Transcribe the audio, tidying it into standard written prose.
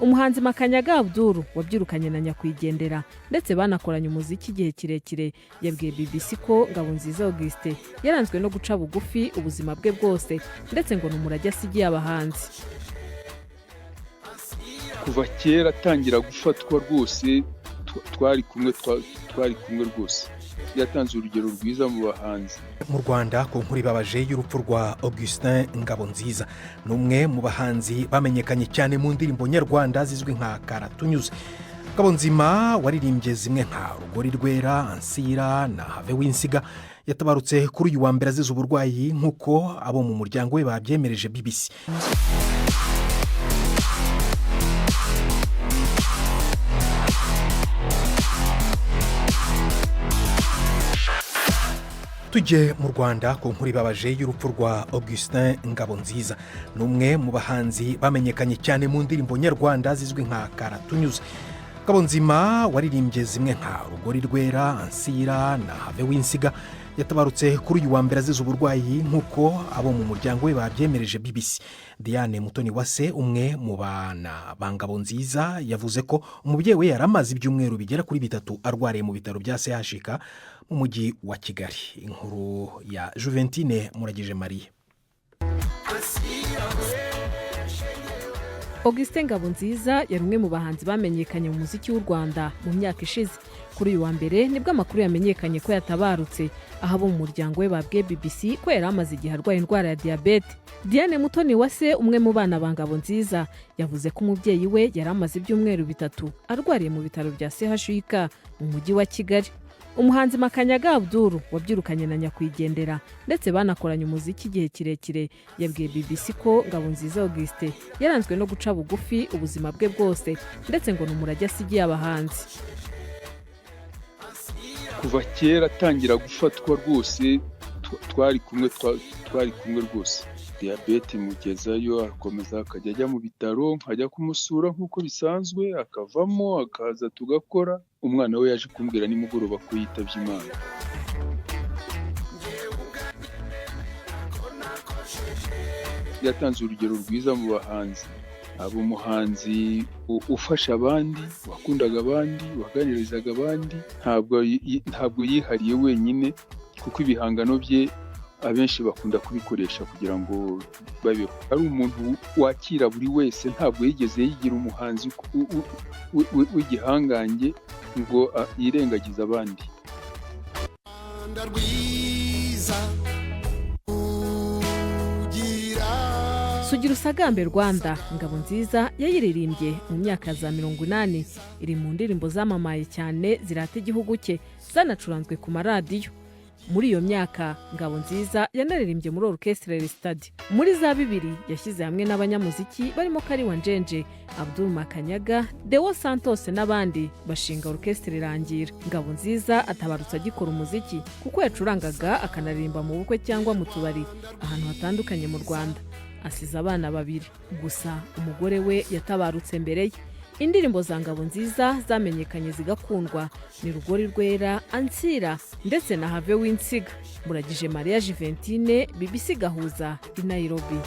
umuhanzi MAKANYAGA Abdoul wabyirukanye na nyakwigendera ndetse banakoranye umuziki igihe kirekire yabwiye BBC ko NGABONZIZA Augustin yaranzwe no guca bugufi ubuzima bwe bwose ndetse ngo n'umurage asigiye abahanzi. Kuva kera atangira gufatwa rwose twari kumwe rwose, yatanze urugero rwiza mu bahanzi. Mu Rwanda ku nkuru ibabaje y'urupfu rwa Augustin NGABONZIZA, n'umwe mu bahanzi bamenyekanye cyane mu ndirimbo nyarwanda zizwi nka karatunyuze. NGABONZIMA waririmbye zimwe nka Rugori Rwera, Ancilla na Have Winsiga, yatabarutse kuri uyu wa mbere azize uburwayi nk'uko abo mu muryango we babyemereje BBC. Tujye mu Rwanda ku nkuru ibabaje y'urupfu rwa Augustin NGABONZIZA, n'umwe mu bahanzi bamenyekanye cyane mu ndirimbo nyarwanda zizwi nka karatunyuze. NGABONZIMA waririmbye zimwe nka Rugori Rwera, Ancilla na Have Winsiga, yatabarutse kuri uyu wa mbere azize uburwayi nk'uko abo mu muryango we babyemereje BBC. Diane Mutoniwase, umwe mu bana ba NGABONZIZA, yavuze ko umubyeyi we yaramaze ibyumweru bigera kuri 3 arwariye mu bitaro bya CHK mu mujyi wa Kigali. Inkuru ya Juventine Muragije Marie. Augustin NGABONZIZA yari umwe mu bahanzi bamenyekanye mu muziki w'u Rwanda mu myaka ishize. Kuri uyu wa mbere nibwo amakuru yamenyekanye ko yatabarutse, aho abo mu muryango we babwiye BBC ko yari amaze igihe arwaye indwara ya diabete. Diane Mutoniwase, umwe mu bana ba NGABONZIZA, yavuze ko umubyeyi we yari amaze ibyumweru 3 arwariye mu bitaro bya CHK mu mujyi wa Kigali. Umuhanzi MAKANYAGA Abdoul wabyirukanye na nyakwigendera ndetse banakoranye umuziki igihe kirekire yabwiye BBC ko NGABONZIZA Augustin yaranzwe no guca bugufi ubuzima bwe bwose ndetse ngo n'umurage asigiye abahanzi. Kuva kera atangira gufatwa rwose twari kumwe rwose, diabete mugezayo akomeza akajya ajya mu bitaro, nkajya kumusura nk'uko bisanzwe, akavamo akaza tugakora. Umwana we yaje kumbwira nimugoroba ko yitabye Imana. Yatanze urugero rwiza mu bahanzi, abo umuhanzi ufasha abandi, wakundaga abandi, waganirizaga abandi, ntabwo yihariye wenyine, kuko ibihangano bye abenshi bakunda kubikoresha kugira ngo babeho. Ari umuntu wakira buri wese, ntabwo yigeze yigira umuhanzi w'igihangange ngo yirengagiza abandi. Sugira usagambe Rwanda NGABONZIZA yayiririmbye mu myaka za 80, iri mu ndirimbo zamamaye cyane zirata igihugu cye, zanacuranzwe ku maradiyo. Muri iyo myaka NGABONZIZA yanaririmbye muri orchestre study. Muri za 2 yashyize hamwe n'abanyamuziki barimo Kariwa Njenje, Abdoul, MAKANYAGA, Deo Santos n'abandi bashinga orchestre irangira. NGABONZIZA atabarutse agikora umuziki kuko yacurangaga akanaririmba mu bukwe cyangwa mu tubari ahantu hatandukanye mu Rwanda. Asize abana 2 gusa, umugore we yatabarutse mbere ye. Indirimbo za NGABONZIZA zamenyekanye zigakundwa ni Rugori Rwera, Ancilla ndetse na Have Winsiga. Muragije Marie Juventine, BBC Gahuza i Nairobi.